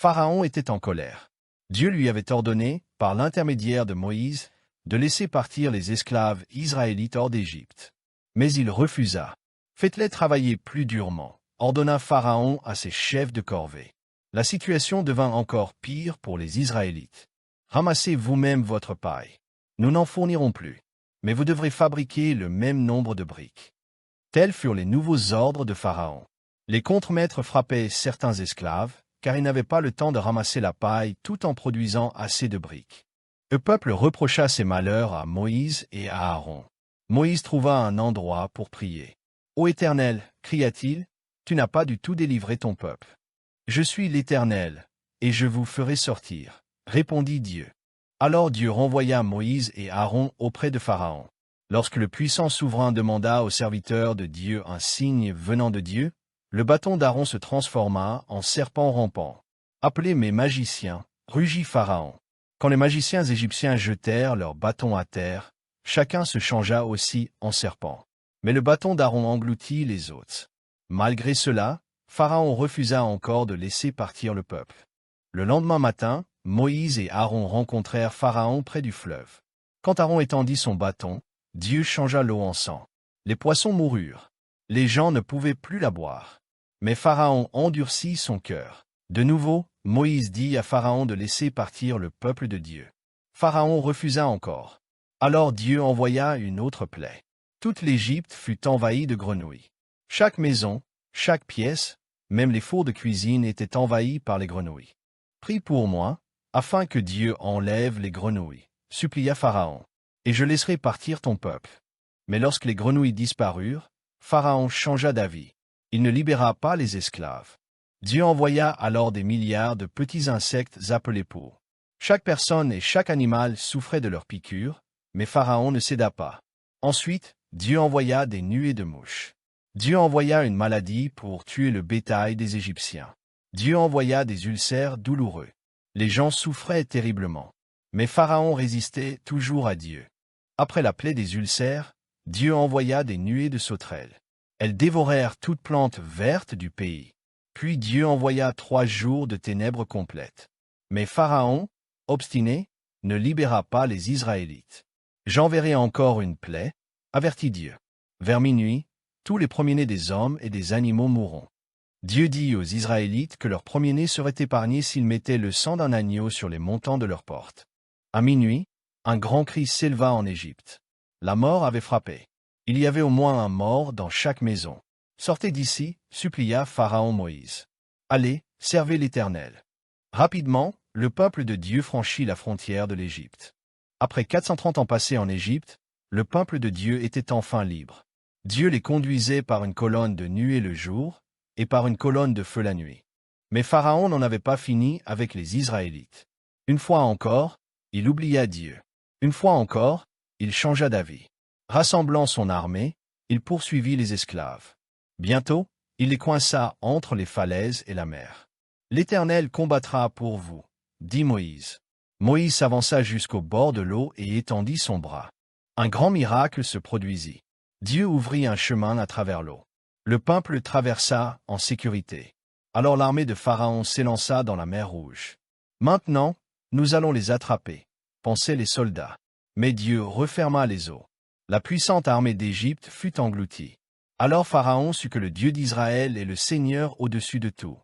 Pharaon était en colère. Dieu lui avait ordonné, par l'intermédiaire de Moïse, de laisser partir les esclaves israélites hors d'Égypte. Mais il refusa. « Faites-les travailler plus durement », ordonna Pharaon à ses chefs de corvée. La situation devint encore pire pour les Israélites. « Ramassez vous-même votre paille. Nous n'en fournirons plus. Mais vous devrez fabriquer le même nombre de briques. » Tels furent les nouveaux ordres de Pharaon. Les contremaîtres frappaient certains esclaves, car ils n'avaient pas le temps de ramasser la paille tout en produisant assez de briques. Le peuple reprocha ces malheurs à Moïse et à Aaron. Moïse trouva un endroit pour prier. « Ô Éternel, cria-t-il, tu n'as pas du tout délivré ton peuple. Je suis l'Éternel, et je vous ferai sortir, répondit Dieu. Alors Dieu renvoya Moïse et Aaron auprès de Pharaon. Lorsque le puissant souverain demanda aux serviteurs de Dieu un signe venant de Dieu, le bâton d'Aaron se transforma en serpent rampant. « Appelez mes magiciens, rugit Pharaon. » Quand les magiciens égyptiens jetèrent leurs bâtons à terre, chacun se changea aussi en serpent. Mais le bâton d'Aaron engloutit les autres. Malgré cela, Pharaon refusa encore de laisser partir le peuple. Le lendemain matin, Moïse et Aaron rencontrèrent Pharaon près du fleuve. Quand Aaron étendit son bâton, Dieu changea l'eau en sang. Les poissons moururent. Les gens ne pouvaient plus la boire. Mais Pharaon endurcit son cœur. De nouveau, Moïse dit à Pharaon de laisser partir le peuple de Dieu. Pharaon refusa encore. Alors Dieu envoya une autre plaie. Toute l'Égypte fut envahie de grenouilles. Chaque maison, chaque pièce, même les fours de cuisine étaient envahis par les grenouilles. « Prie pour moi, afin que Dieu enlève les grenouilles, supplia Pharaon, et je laisserai partir ton peuple. » Mais lorsque les grenouilles disparurent, Pharaon changea d'avis. Il ne libéra pas les esclaves. Dieu envoya alors des milliards de petits insectes appelés poux. Chaque personne et chaque animal souffraient de leurs piqûres, mais Pharaon ne céda pas. Ensuite, Dieu envoya des nuées de mouches. Dieu envoya une maladie pour tuer le bétail des Égyptiens. Dieu envoya des ulcères douloureux. Les gens souffraient terriblement. Mais Pharaon résistait toujours à Dieu. Après la plaie des ulcères, Dieu envoya des nuées de sauterelles. Elles dévorèrent toute plante verte du pays. Puis Dieu envoya 3 jours de ténèbres complètes. Mais Pharaon, obstiné, ne libéra pas les Israélites. « J'enverrai encore une plaie, avertit Dieu. Vers minuit, tous les premiers-nés des hommes et des animaux mourront. » Dieu dit aux Israélites que leurs premiers-nés seraient épargnés s'ils mettaient le sang d'un agneau sur les montants de leurs portes. À minuit, un grand cri s'éleva en Égypte. La mort avait frappé. Il y avait au moins un mort dans chaque maison. « Sortez d'ici, supplia Pharaon Moïse. Allez, servez l'Éternel. » Rapidement, le peuple de Dieu franchit la frontière de l'Égypte. Après 430 ans passés en Égypte, le peuple de Dieu était enfin libre. Dieu les conduisait par une colonne de nuée le jour et par une colonne de feu la nuit. Mais Pharaon n'en avait pas fini avec les Israélites. Une fois encore, il oublia Dieu. Une fois encore, il changea d'avis. Rassemblant son armée, il poursuivit les esclaves. Bientôt, il les coinça entre les falaises et la mer. « L'Éternel combattra pour vous, » dit Moïse. Moïse s'avança jusqu'au bord de l'eau et étendit son bras. Un grand miracle se produisit. Dieu ouvrit un chemin à travers l'eau. Le peuple traversa en sécurité. Alors l'armée de Pharaon s'élança dans la mer Rouge. « Maintenant, nous allons les attraper, » pensaient les soldats. Mais Dieu referma les eaux. La puissante armée d'Égypte fut engloutie. Alors Pharaon sut que le Dieu d'Israël est le Seigneur au-dessus de tout.